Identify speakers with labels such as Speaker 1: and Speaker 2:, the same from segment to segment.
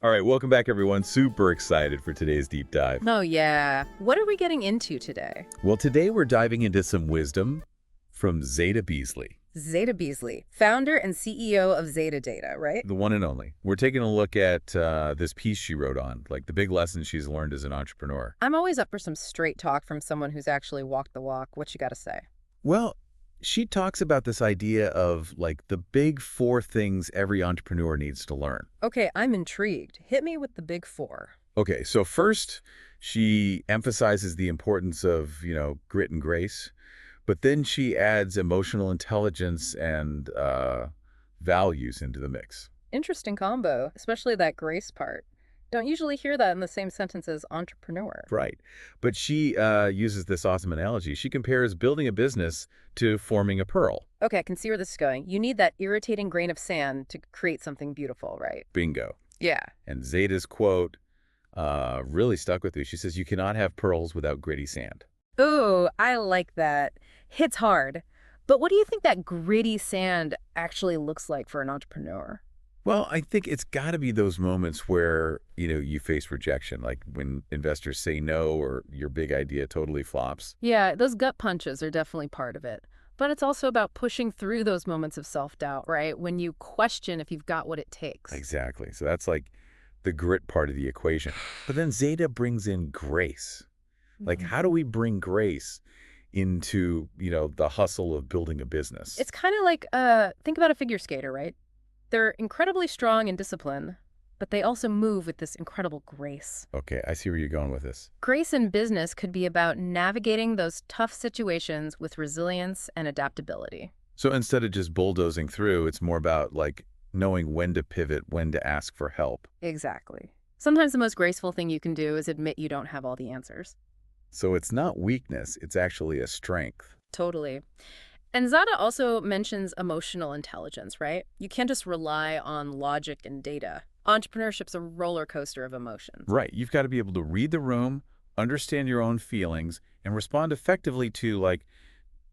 Speaker 1: All right, welcome back, everyone. Super excited for today's deep dive.
Speaker 2: Oh, yeah. What are we getting into today?
Speaker 1: Well, today we're diving into some wisdom from Záda Beasley,
Speaker 2: Záda Beasley, founder and CEO of ZataData, right?
Speaker 1: the one and only. We're taking a look at this piece she wrote on, like the big lessons she's learned as an entrepreneur.
Speaker 2: I'm always up for some straight talk from someone who's actually walked the walk. What you got to say?
Speaker 1: Well, she talks about this idea of like the big four things every entrepreneur needs to learn.
Speaker 2: Okay, I'm intrigued. Hit me with the big four.
Speaker 1: Okay, so first, she emphasizes the importance of, grit and grace, but then she adds emotional intelligence and values into the mix.
Speaker 2: Interesting combo, especially that grace part. Don't usually hear that in the same sentence as entrepreneur.
Speaker 1: Right. But she uses this awesome analogy. She compares building a business to forming a pearl.
Speaker 2: Okay, I can see where this is going. You need that irritating grain of sand to create something beautiful, right?
Speaker 1: Bingo.
Speaker 2: Yeah.
Speaker 1: And Zeta's quote really stuck with me. She says, "You cannot have pearls without gritty sand."
Speaker 2: Ooh, I like that. Hits hard. But what do you think that gritty sand actually looks like for an entrepreneur?
Speaker 1: Well, I think it's got to be those moments where, you face rejection, like when investors say no or your big idea totally flops.
Speaker 2: Yeah, those gut punches are definitely part of it. But it's also about pushing through those moments of self-doubt, right? When you question if you've got what it takes.
Speaker 1: Exactly. So that's like the grit part of the equation. But then Zeta brings in grace. Like, how do we bring grace into, the hustle of building a business?
Speaker 2: It's kind of like, think about a figure skater, right? They're incredibly strong in discipline, but they also move with this incredible grace.
Speaker 1: Okay, I see where you're going with this.
Speaker 2: Grace in business could be about navigating those tough situations with resilience and adaptability.
Speaker 1: So instead of just bulldozing through, it's more about like knowing when to pivot, when to ask for help.
Speaker 2: Exactly. Sometimes the most graceful thing you can do is admit you don't have all the answers.
Speaker 1: So it's not weakness, it's actually a strength.
Speaker 2: Totally. And Zada also mentions emotional intelligence, right? You can't just rely on logic and data. Entrepreneurship's a roller coaster of emotions.
Speaker 1: Right. You've got to be able to read the room, understand your own feelings, and respond effectively to like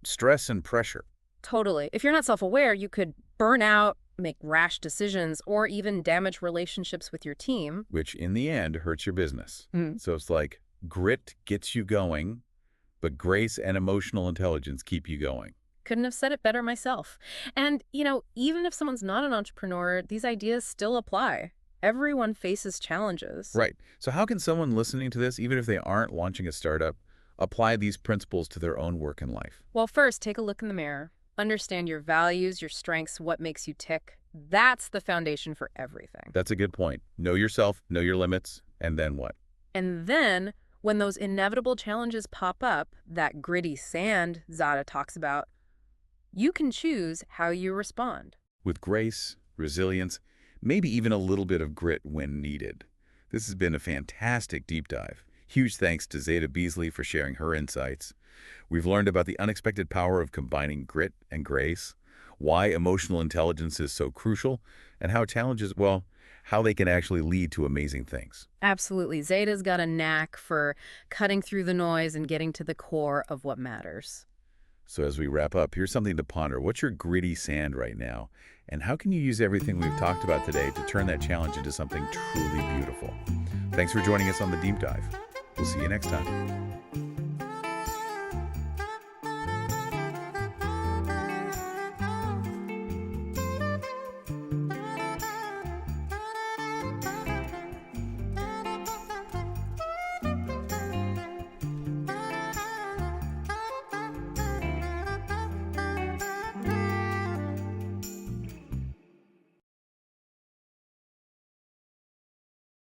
Speaker 1: stress and pressure.
Speaker 2: Totally. If you're not self-aware, you could burn out, make rash decisions, or even damage relationships with your team.
Speaker 1: Which in the end hurts your business.
Speaker 2: Mm.
Speaker 1: So it's like grit gets you going, but grace and emotional intelligence keep you going.
Speaker 2: Couldn't have said it better myself. And, even if someone's not an entrepreneur, these ideas still apply. Everyone faces challenges.
Speaker 1: Right. So how can someone listening to this, even if they aren't launching a startup, apply these principles to their own work and life?
Speaker 2: Well, first, take a look in the mirror. Understand your values, your strengths, what makes you tick. That's the foundation for everything.
Speaker 1: That's a good point. Know yourself, know your limits, and then what?
Speaker 2: And then, when those inevitable challenges pop up, that gritty sand Zada talks about, you can choose how you respond.
Speaker 1: With grace, resilience, maybe even a little bit of grit when needed. This has been a fantastic deep dive. Huge thanks to Záda Beasley for sharing her insights. We've learned about the unexpected power of combining grit and grace, why emotional intelligence is so crucial, and how challenges, well, how they can actually lead to amazing things.
Speaker 2: Absolutely. Zada's got a knack for cutting through the noise and getting to the core of what matters.
Speaker 1: So as we wrap up, here's something to ponder. What's your gritty sand right now? And how can you use everything we've talked about today to turn that challenge into something truly beautiful? Thanks for joining us on the Deep Dive. We'll see you next time.